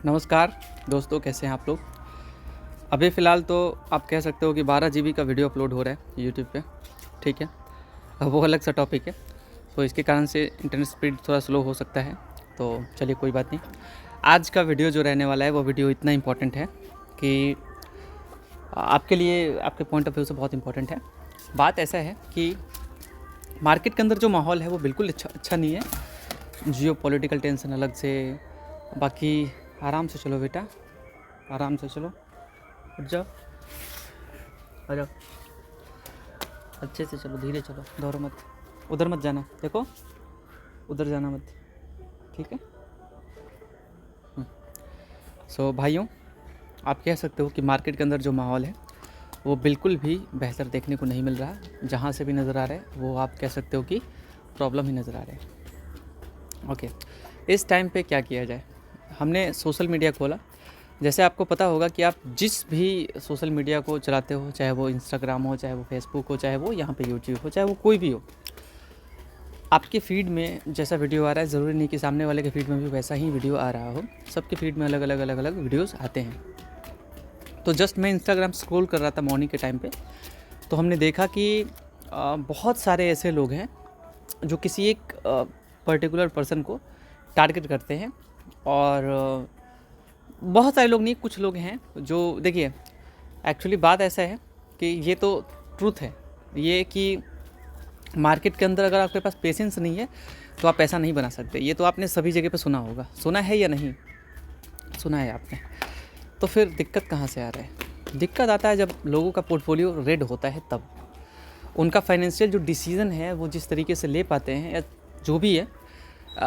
नमस्कार दोस्तों, कैसे हैं आप लोग। अभी फ़िलहाल तो आप कह सकते हो कि 12 जीबी का वीडियो अपलोड हो रहा है यूट्यूब पे। ठीक है, अब वो अलग सा टॉपिक है। तो इसके कारण से इंटरनेट स्पीड थोड़ा स्लो हो सकता है, तो चलिए कोई बात नहीं। आज का वीडियो जो रहने वाला है वो वीडियो इतना इम्पोर्टेंट है कि आपके लिए, आपके पॉइंट ऑफ व्यू से बहुत इम्पोर्टेंट है। बात ऐसा है कि मार्केट के अंदर जो माहौल है वो बिल्कुल अच्छा नहीं है। जियो पॉलिटिकल टेंशन अलग से, बाकी आराम से चलो बेटा, आराम से चलो, उठ जाओ, आ जाओ, अच्छे से चलो, धीरे चलो, दौड़ो मत, उधर मत जाना, देखो उधर जाना मत, ठीक है। सो भाइयों, आप कह सकते हो कि मार्केट के अंदर जो माहौल है वो बिल्कुल भी बेहतर देखने को नहीं मिल रहा। जहाँ से भी नज़र आ रहा है वो आप कह सकते हो कि प्रॉब्लम ही नज़र आ रहा है। ओके, इस टाइम पे क्या किया जाए। हमने सोशल मीडिया खोला। जैसे आपको पता होगा कि आप जिस भी सोशल मीडिया को चलाते हो, चाहे वो इंस्टाग्राम हो, चाहे वो फेसबुक हो, चाहे वो यहाँ पे यूट्यूब हो, चाहे वो कोई भी हो, आपके फीड में जैसा वीडियो आ रहा है ज़रूरी नहीं कि सामने वाले के फीड में भी वैसा ही वीडियो आ रहा हो। सबके फीड में अलग अलग वीडियोस आते हैं। तो जस्ट मैं इंस्टाग्राम स्क्रॉल कर रहा था मॉर्निंग के टाइम पे, तो हमने देखा कि बहुत सारे ऐसे लोग हैं जो किसी एक पर्टिकुलर पर्सन को टारगेट करते हैं। और बहुत सारे लोग नहीं, कुछ लोग हैं जो, देखिए एक्चुअली बात ऐसा है कि ये तो ट्रूथ है ये कि मार्केट के अंदर अगर आपके पास पेशेंस नहीं है तो आप पैसा नहीं बना सकते। ये तो आपने सभी जगह पे सुना होगा, सुना है या नहीं सुना है आपने। तो फिर दिक्कत कहाँ से आ रहा है? दिक्कत आता है जब लोगों का पोर्टफोलियो रेड होता है, तब उनका फाइनेंशियल जो डिसीज़न है वो जिस तरीके से ले पाते हैं या जो भी है।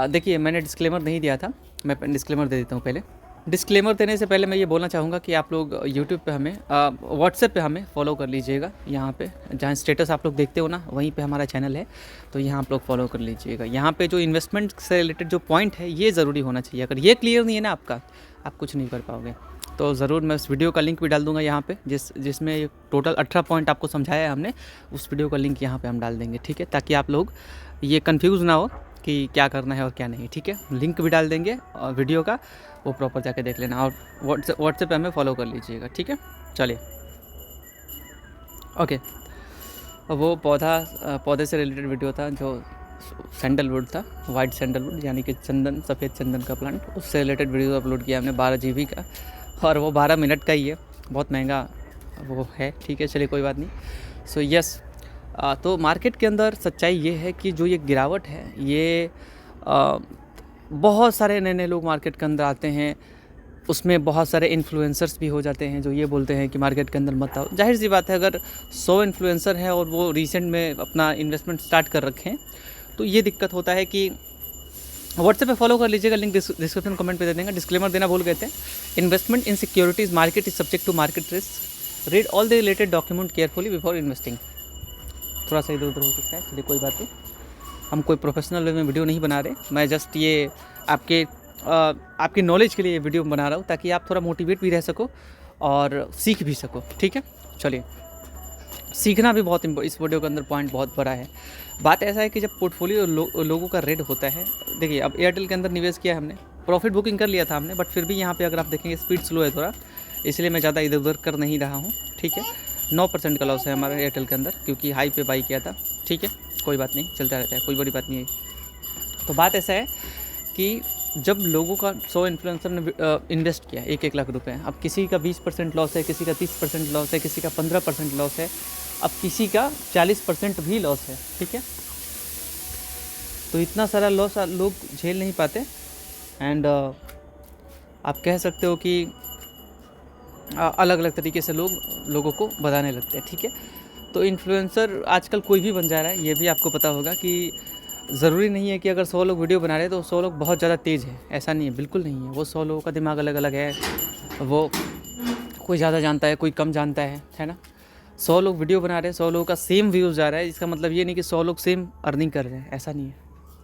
देखिए, मैंने डिस्क्लेमर नहीं दिया था, मैं डिस्क्लेमर दे देता हूँ पहले। डिस्क्लेमर देने से पहले मैं ये बोलना चाहूँगा कि आप लोग यूट्यूब पे हमें, व्हाट्सएप पे हमें फॉलो कर लीजिएगा। यहाँ पे जहाँ स्टेटस आप लोग देखते हो ना, वहीं पे हमारा चैनल है, तो यहाँ आप लोग फॉलो कर लीजिएगा। यहाँ पे जो इन्वेस्टमेंट से रिलेटेड जो पॉइंट है ये ज़रूरी होना चाहिए। अगर ये क्लियर नहीं है ना आपका, आप कुछ नहीं कर पाओगे। तो ज़रूर मैं उस वीडियो का लिंक भी डाल दूँगा यहाँ पे, जिसमें टोटल 18 पॉइंट आपको समझाया है हमने। उस वीडियो का लिंक यहाँ पे हम डाल देंगे, ठीक है, ताकि आप लोग ये कंफ्यूज ना हो कि क्या करना है और क्या नहीं, ठीक है। लिंक भी डाल देंगे और वीडियो का, वो प्रॉपर जाके देख लेना। और व्हाट्सएप पे हमें फॉलो कर लीजिएगा, ठीक है। चलिए, ओके। वो पौधे से रिलेटेड वीडियो था जो सैंडलवुड था, वाइट सैंडलवुड यानी कि चंदन, सफ़ेद चंदन का प्लांट, उससे रिलेटेड वीडियो अपलोड किया हमने 12 जीबी का, और वो 12 मिनट का ही है, बहुत महंगा वो है, ठीक है। चलिए कोई बात नहीं। सो यस, तो मार्केट के अंदर सच्चाई ये है कि जो ये गिरावट है ये बहुत सारे नए नए लोग मार्केट के अंदर आते हैं। उसमें बहुत सारे इन्फ्लुएंसर्स भी हो जाते हैं जो ये बोलते हैं कि मार्केट के अंदर मत आओ। जाहिर सी बात है, अगर 100 इन्फ्लुएंसर हैं और वो रिसेंट में अपना इन्वेस्टमेंट स्टार्ट कर रखे हैं, तो ये दिक्कत होता है कि व्हाट्सएप पे फॉलो कर लीजिएगा, लिंक डिस्क्रिप्शन कमेंट पे दे देंगे। डिस्क्लेमर देना भूल गए थे। Investment in securities market is subject to market risk, read all the related document carefully before investing. थोड़ा सा इधर उधर हो सकता है, चलिए कोई बात नहीं। हम कोई प्रोफेशनल वे में वीडियो नहीं बना रहे, मैं जस्ट ये आपकी नॉलेज के लिए ये वीडियो बना रहा हूँ, ताकि आप थोड़ा मोटिवेट भी रह सको और सीख भी सको, ठीक है। चलिए, सीखना भी बहुत इस वीडियो के अंदर पॉइंट बहुत बड़ा है। बात ऐसा है कि जब पोर्टफोलियो लोगों का रेड होता है, देखिए अब एयरटेल के अंदर निवेश किया है हमने, प्रॉफिट बुकिंग कर लिया था हमने, बट फिर भी यहाँ पे अगर आप देखेंगे स्पीड स्लो है थोड़ा, इसलिए मैं ज़्यादा इधर उधर कर नहीं रहा हूँ, ठीक है। 9% का लॉस है हमारा एयरटेल के अंदर, क्योंकि हाई पे बाई किया था, ठीक है। कोई बात नहीं, चलता रहता है, कोई बड़ी बात नहीं है। तो बात ऐसा है कि जब लोगों का 100 इन्फ्लुएंसर ने इन्वेस्ट किया 1-1 लाख रुपए, अब किसी का 20% लॉस है, किसी का 30% लॉस है, किसी का 15% लॉस है, अब किसी का 40% भी लॉस है, ठीक है। तो इतना सारा लॉस लोग झेल नहीं पाते। एंड आप कह सकते हो कि अलग अलग तरीके से लोगों को बताने लगते हैं, ठीक है। तो इन्फ्लुएंसर आजकल कोई भी बन जा रहा है, ये भी आपको पता होगा कि ज़रूरी नहीं है कि अगर 100 लोग वीडियो बना रहे हैं तो 100 लोग बहुत ज़्यादा तेज़ है, ऐसा नहीं है, बिल्कुल नहीं है। वो 100 लोगों का दिमाग अलग अलग है, वो कोई ज़्यादा जानता है, कोई कम जानता है ना। 100 लोग वीडियो बना रहे हैं, 100 लोगों का सेम व्यूज़ जा रहा है, इसका मतलब ये नहीं कि 100 लोग सेम अर्निंग कर रहे हैं, ऐसा नहीं है।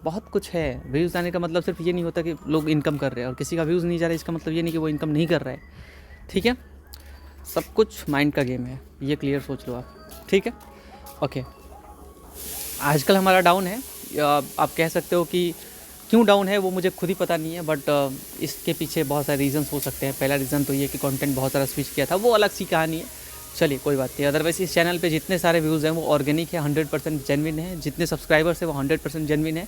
बहुत कुछ है। व्यूज़ आने का मतलब सिर्फ ये नहीं होता कि लोग इनकम कर रहे हैं, और किसी का व्यूज़ नहीं जा रहा है इसका मतलब ये नहीं कि वो इनकम नहीं कर रहा है, ठीक है। सब कुछ माइंड का गेम है, ये क्लियर सोच लो आप, ठीक है। ओके, आजकल हमारा डाउन है, आप कह सकते हो कि क्यों डाउन है वो मुझे खुद ही पता नहीं है, बट इसके पीछे बहुत सारे रीजंस हो सकते हैं। पहला रीज़न तो ये कि कंटेंट बहुत सारा स्विच किया था, वो अलग सी कहानी है, चलिए कोई बात नहीं। अदरवाइज इस चैनल पे जितने सारे व्यूज़ हैं वो ऑर्गेनिक है, 100% जेन्युइन है, जितने सब्सक्राइबर्स हैं वो 100% जेन्युइन है,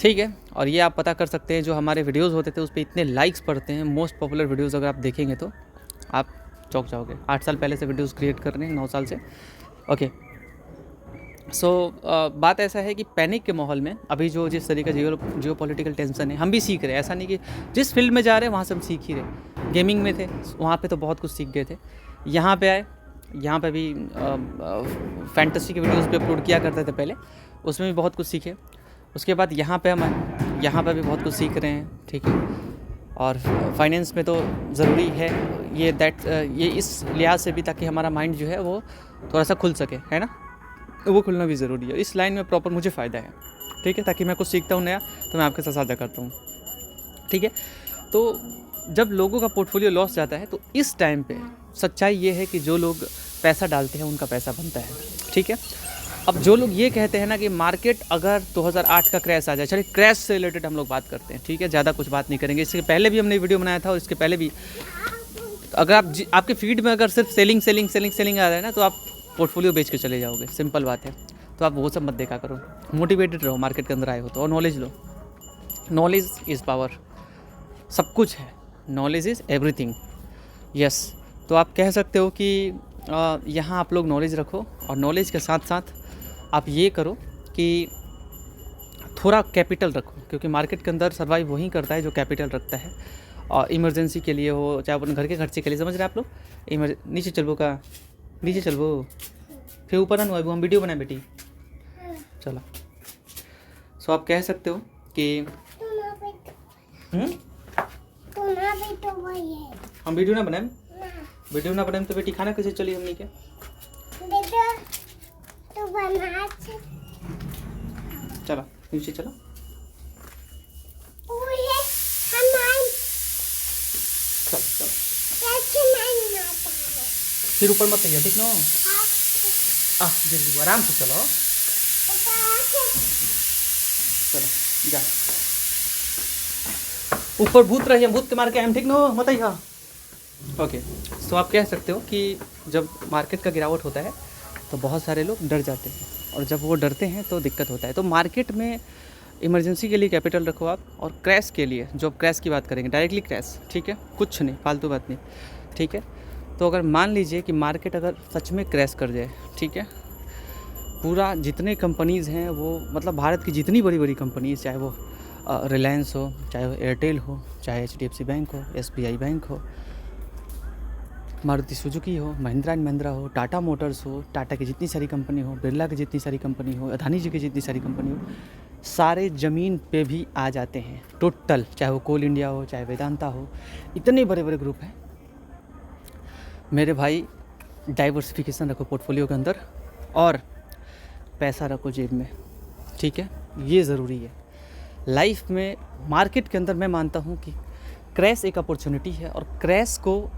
ठीक है। और ये आप पता कर सकते हैं, जो हमारे वीडियोज़ होते थे उस पर इतने लाइक्स पड़ते हैं, मोस्ट पॉपुलर वीडियोज़ अगर आप देखेंगे तो आप चौंक जाओगे। 8 साल पहले से वीडियोज़ क्रिएट कर रहे हैं, 9 साल से, ओके। सो बात ऐसा है कि पैनिक के माहौल में अभी जो जिस तरीके का जियो पॉलिटिकल टेंशन है, हम भी सीख रहे हैं। ऐसा नहीं कि जिस फील्ड में जा रहे हैं वहाँ से हम सीख ही रहे। गेमिंग में थे, वहाँ पे तो बहुत कुछ सीख गए थे। यहाँ पे आए, यहाँ पे भी फैंटेसी के वीडियोस पे अपलोड किया करते थे पहले, उसमें भी बहुत कुछ सीखे। उसके बाद यहाँ पे हम आए, यहाँ पे भी बहुत कुछ सीख रहे हैं, ठीक है। और फाइनेंस में तो ज़रूरी है ये इस लिहाज से भी, ताकि हमारा माइंड जो है वो थोड़ा सा खुल सके, है ना, वो खुलना भी ज़रूरी है। इस लाइन में प्रॉपर मुझे फ़ायदा है, ठीक है, ताकि मैं कुछ सीखता हूँ नया तो मैं आपके साथ साझा करता हूँ, ठीक है। तो जब लोगों का पोर्टफोलियो लॉस जाता है तो इस टाइम पे सच्चाई ये है कि जो लोग पैसा डालते हैं उनका पैसा बनता है, ठीक है। अब जो लोग ये कहते हैं ना कि मार्केट अगर 2008 का क्रैश आ जाए, चलिए क्रैश से रिलेटेड हम लोग बात करते हैं, ठीक है, ज़्यादा कुछ बात नहीं करेंगे। इसके पहले भी हमने वीडियो बनाया था और इसके पहले भी, अगर आपके फीड में अगर सिर्फ सेलिंग आ रहा है ना, तो आप पोर्टफोलियो बेच के चले जाओगे, सिंपल बात है। तो आप वो सब मत देखा करो, मोटिवेटेड रहो, मार्केट के अंदर आए हो तो, और knowledge low. Knowledge is power, सब कुछ है, नॉलेज इज़ एवरीथिंग, यस। तो आप कह सकते हो कि यहाँ आप लोग नॉलेज रखो, और नॉलेज के साथ साथ आप ये करो कि थोड़ा कैपिटल रखो, क्योंकि मार्केट के अंदर सर्वाइव वही करता है जो कैपिटल रखता है। और इमरजेंसी के लिए हो, चाहे अपने घर के खर्चे के लिए, समझ रहे हैं आप लोग। नीचे चलबो का, नीचे चलबो, फिर ऊपर ना हम वीडियो बनाए बेटी, चलो। सो आप कह सकते हो कि हम वीडियो ना बनाए, वीडियो ना बनाए तो बेटी खाना कैसे चली हमने के, चलो नीचे चलो। फिर ऊपर मत आइए, ठीक ना, जल्दी आराम से चलो, चलो जा, ऊपर भूत रही, भूत के मार के हम, ठीक ना, मत आइए। ओके, तो आप कह सकते हो कि जब मार्केट का गिरावट होता है तो बहुत सारे लोग डर जाते हैं, और जब वो डरते हैं तो दिक्कत होता है। तो मार्केट में इमरजेंसी के लिए कैपिटल रखो आप, और क्रैश के लिए, जो आप क्रैश की बात करेंगे, डायरेक्टली क्रैश, ठीक है, कुछ नहीं, फालतू बात नहीं, ठीक है। तो अगर मान लीजिए कि मार्केट अगर सच में क्रैश कर जाए, ठीक है, पूरा जितने कंपनीज़ हैं वो, मतलब भारत की जितनी बड़ी बड़ी कंपनीज़, चाहे वो रिलायंस हो, चाहे वो एयरटेल हो, चाहे HDFC बैंक हो, SBI बैंक हो, मारुति सुजुकी हो, महिंद्रा एंड महिंद्रा हो, टाटा मोटर्स हो, टाटा की जितनी सारी कंपनी हो, बिरला की जितनी सारी कंपनी हो, अदानी जी की जितनी सारी कंपनी हो, सारे ज़मीन पे भी आ जाते हैं टोटल, चाहे वो कोल इंडिया हो, चाहे वेदांता हो, इतने बड़े बड़े ग्रुप हैं। मेरे भाई, डाइवर्सिफिकेशन रखो पोर्टफोलियो के अंदर, और पैसा रखो जेब में, ठीक है, ये ज़रूरी है लाइफ में। मार्केट के अंदर मैं मानता हूँ कि क्रैश एक अपॉर्चुनिटी है, और क्रैश को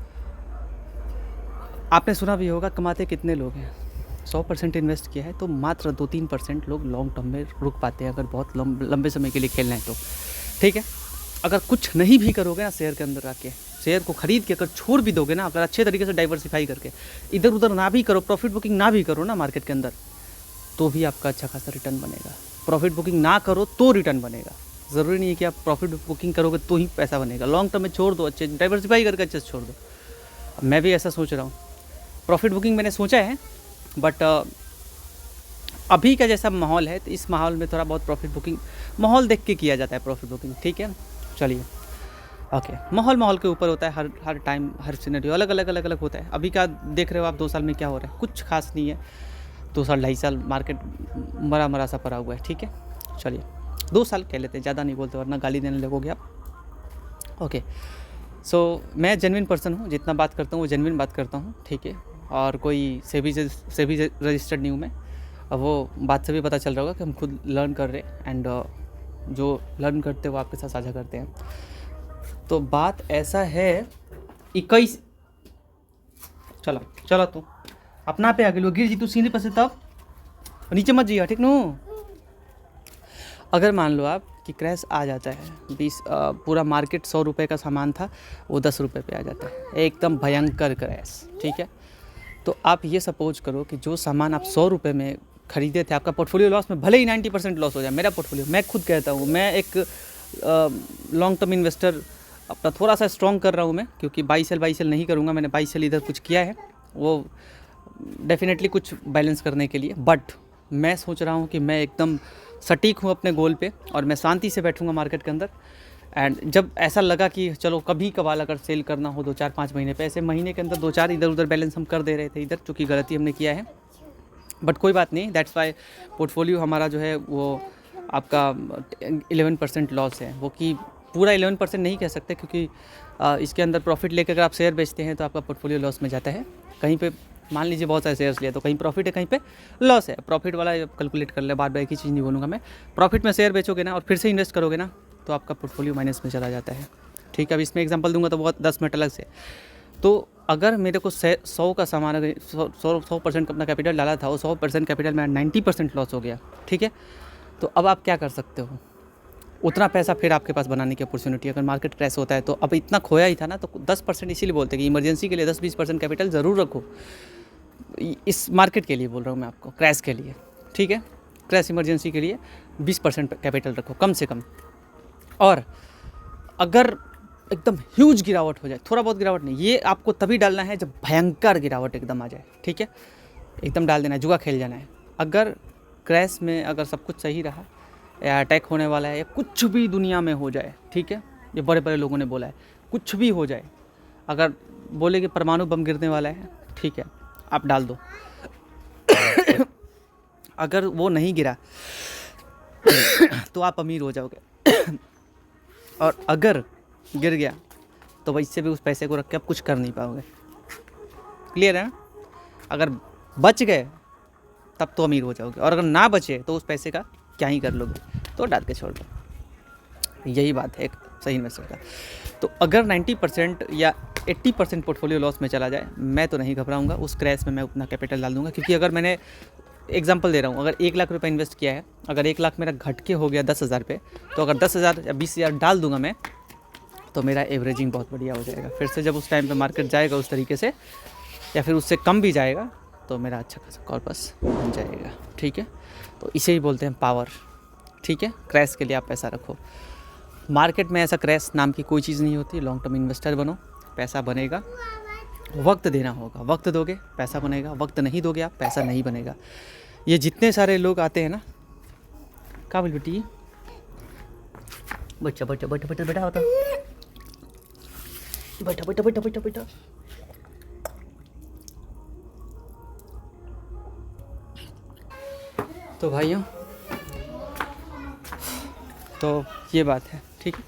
आपने सुना भी होगा, कमाते कितने लोग हैं, 100% इन्वेस्ट किया है तो मात्र 2-3% लोग लॉन्ग टर्म में रुक पाते हैं, अगर बहुत लंबे समय के लिए खेलना है तो, ठीक है। अगर कुछ नहीं भी करोगे ना शेयर के अंदर आके, शेयर को खरीद के अगर छोड़ भी दोगे ना, अगर अच्छे तरीके से डाइवर्सिफाई करके इधर उधर ना भी करो, प्रॉफिट बुकिंग ना भी करो ना मार्केट के अंदर, तो भी आपका अच्छा खासा रिटर्न बनेगा। प्रॉफिट बुकिंग ना करो तो रिटर्न बनेगा, ज़रूरी नहीं है कि आप प्रॉफिट बुकिंग करोगे तो ही पैसा बनेगा। लॉन्ग टर्म में छोड़ दो, अच्छे डाइवर्सिफाई करके अच्छे से छोड़ दो। मैं भी ऐसा सोच रहा हूँ, प्रॉफिट बुकिंग मैंने सोचा है, बट अभी का जैसा माहौल है तो इस माहौल में थोड़ा बहुत प्रॉफिट बुकिंग माहौल देख के किया जाता है, प्रॉफिट बुकिंग, ठीक है। चलिए, ओके, माहौल के ऊपर होता है, हर टाइम हर सिनेरियो अलग अलग होता है। अभी का देख रहे हो आप, 2 साल में क्या हो रहा है, कुछ खास नहीं है। 2 साल 2.5 साल मार्केट मरा सा पड़ा हुआ है, ठीक है। चलिए 2 साल कह लेते हैं, ज़्यादा नहीं बोलते वरना गाली देने लगोगे आप। ओके, सो मैं जेन्युइन पर्सन हूँ, जितना बात करता हूँ वो जेन्युइन बात करता हूँ, ठीक है। और कोई सेबी रजिस्टर्ड नहीं हूँ मैं। अब वो बात से भी पता चल रहा होगा कि हम खुद लर्न कर रहे हैं, एंड जो लर्न करते हैं वो आपके साथ साझा करते हैं। तो बात ऐसा है, 21 चलो तू अपना पे आ गई, गिर जी तू सीधे पर से, तब नीचे मत जिया, ठीक नो। अगर मान लो आप कि क्रैश आ जाता है। पूरा मार्केट 100 रुपये का सामान था, वो 10 रुपये पे आ जाता है, एकदम भयंकर क्रैश। ठीक है, तो आप ये सपोज करो कि जो सामान आप 100 रुपये में खरीदे थे, आपका पोर्टफोलियो लॉस में भले ही 90% लॉस हो जाए। मेरा पोर्टफोलियो, मैं खुद कहता हूँ, मैं एक लॉन्ग टर्म इन्वेस्टर अपना थोड़ा सा स्ट्रॉन्ग कर रहा हूँ मैं, क्योंकि बाई सेल नहीं करूँगा। मैंने बाई सेल इधर कुछ किया है, वो डेफिनेटली कुछ बैलेंस करने के लिए, बट मैं सोच रहा हूँ कि मैं एकदम सटीक हूँ अपने गोल पे और मैं शांति से बैठूँगा मार्केट के अंदर। एंड जब ऐसा लगा कि चलो कभी कभार अगर सेल करना हो 2-4-5 महीने पे, ऐसे महीने के अंदर 2-4 इधर उधर बैलेंस हम कर दे रहे थे इधर, चूँकि गलती हमने किया है, बट कोई बात नहीं। दैट्स वाई पोर्टफोलियो हमारा जो है वो आपका 11% लॉस है। वो कि पूरा 11% नहीं कह सकते, क्योंकि इसके अंदर प्रॉफिट लेकर अगर आप शेयर बेचते हैं तो आपका पोर्टफोलियो लॉस में जाता है। कहीं पे मान लीजिए बहुत सारे शेयर्स लिए तो कहीं प्रॉफिट है, कहीं पे लॉस है। प्रॉफिट वाला कैलकुलेट कर ले, बार बार एक ही चीज़ नहीं बोलूँगा मैं। प्रॉफिट में शेयर बेचोगे ना और फिर से इन्वेस्ट करोगे ना, तो आपका पोर्टफोलियो माइनस में चला जाता है। ठीक है, अब इसमें एग्जांपल दूंगा तो बहुत 10 मिनट अलग से। तो अगर मेरे को 100 का सामान, अगर 100% अपना कैपिटल डाला था, वो 100% कैपिटल में 90% लॉस हो गया। ठीक है, तो अब आप क्या कर सकते हो, उतना पैसा फिर आपके पास बनाने की अपॉर्चुनिटी। अगर मार्केट क्रैश होता है तो अब इतना खोया ही था ना, तो 10%, इसीलिए बोलते हैं कि इमरजेंसी के लिए 10-20% कैपिटल ज़रूर रखो। इस मार्केट के लिए बोल रहा हूँ मैं आपको, क्रैश के लिए। ठीक है, क्रैश इमरजेंसी के लिए 20% कैपिटल रखो कम से कम। और अगर एकदम ह्यूज गिरावट हो जाए, थोड़ा बहुत गिरावट नहीं, ये आपको तभी डालना है जब भयंकर गिरावट एकदम आ जाए। ठीक है, एकदम डाल देना है, जुआ खेल जाना है। अगर क्रैश में अगर सब कुछ सही रहा, या अटैक होने वाला है, या कुछ भी दुनिया में हो जाए, ठीक है, ये बड़े बड़े लोगों ने बोला है, कुछ भी हो जाए, अगर बोले कि परमाणु बम गिरने वाला है, ठीक है, आप डाल दो। अगर वो नहीं गिरा तो आप अमीर हो जाओगे। और अगर गिर गया तो वैसे भी उस पैसे को रख के आप कुछ कर नहीं पाओगे। क्लियर है ना? अगर बच गए तब तो अमीर हो जाओगे, और अगर ना बचे तो उस पैसे का क्या ही कर लोगे, तो डाल के छोड़ दो। यही बात है एक सही इन्वेस्टर का। तो अगर 90% या 80% पोर्टफोलियो लॉस में चला जाए, मैं तो नहीं घबराऊंगा, उस क्रैश में मैं अपना कैपिटल डाल दूंगा। क्योंकि अगर मैंने एग्जांपल दे रहा हूँ, अगर 1 लाख रुपए इन्वेस्ट किया है, अगर 1 लाख मेरा घट के हो गया 10,000 पे, तो अगर 10,000 या 20,000 डाल दूंगा मैं, तो मेरा एवरेजिंग बहुत बढ़िया हो जाएगा। फिर से जब उस टाइम पे मार्केट जाएगा उस तरीके से, या फिर उससे कम भी जाएगा, तो मेरा अच्छा खासा कॉर्पस बन जाएगा। ठीक है, तो इसे ही बोलते हैं पावर। ठीक है, क्रैश के लिए आप पैसा रखो। मार्केट में ऐसा क्रैश नाम की कोई चीज़ नहीं होती। लॉन्ग टर्म इन्वेस्टर बनो, पैसा बनेगा। वक्त देना होगा, वक्त दोगे पैसा बनेगा, वक्त नहीं दोगे आप पैसा नहीं बनेगा। ये जितने सारे लोग आते हैं ना, क्या बोल बेटी, बच्चा बच्चा बैठा बैठा बैठा होता, बैठा बैठा बैठा बैठा बैठा। तो भाइयों, तो ये बात है। ठीक है,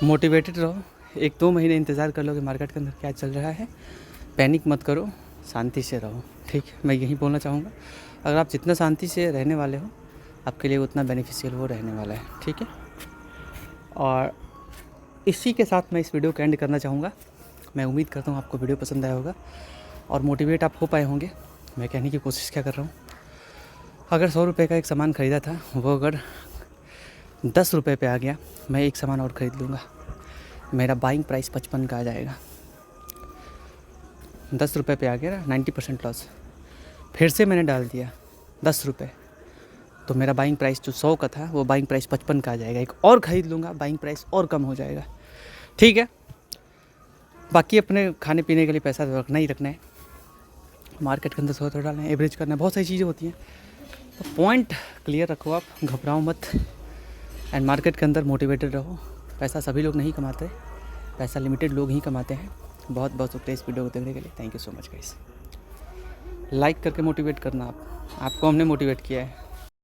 मोटिवेटेड रहो। 1-2 महीने इंतज़ार कर लो कि मार्केट के अंदर क्या चल रहा है। पैनिक मत करो, शांति से रहो। ठीक है, मैं यही बोलना चाहूँगा। अगर आप जितना शांति से रहने वाले हो, आपके लिए उतना बेनिफिशियल वो रहने वाला है। ठीक है, और इसी के साथ मैं इस वीडियो को एंड करना चाहूँगा। मैं उम्मीद करता हूँ आपको वीडियो पसंद आया होगा और मोटिवेट आप हो पाए होंगे। मैं कहने की कोशिश क्या कर रहा हूँ, अगर 100 रुपये का एक सामान ख़रीदा था, वो अगर 10 रुपये पे आ गया, मैं एक सामान और ख़रीद लूँगा, मेरा बाइंग प्राइस 55 का आ जाएगा। 10 रुपये पे आ गया ना, 90% लॉस। फिर से मैंने डाल दिया 10 रुपये, तो मेरा बाइंग प्राइस जो 100 का था, वो बाइंग प्राइस 55 का आ जाएगा। एक और ख़रीद लूँगा, बाइंग प्राइस और कम हो जाएगा। ठीक है, बाकी अपने खाने पीने के लिए पैसा तो रखना ही रखना है। मार्केट के अंदर थोड़ा थोड़ा डालना है, एवरेज करना है, बहुत सारी चीज़ें होती हैं। तो पॉइंट क्लियर रखो आप, घबराओ मत, एंड मार्केट के अंदर मोटिवेटेड रहो। पैसा सभी लोग नहीं कमाते, पैसा लिमिटेड लोग ही कमाते हैं। बहुत बहुत शुक्रिया इस वीडियो को देखने के लिए। Thank you so much guys. Like करके मोटिवेट करना, आपको हमने मोटिवेट किया है।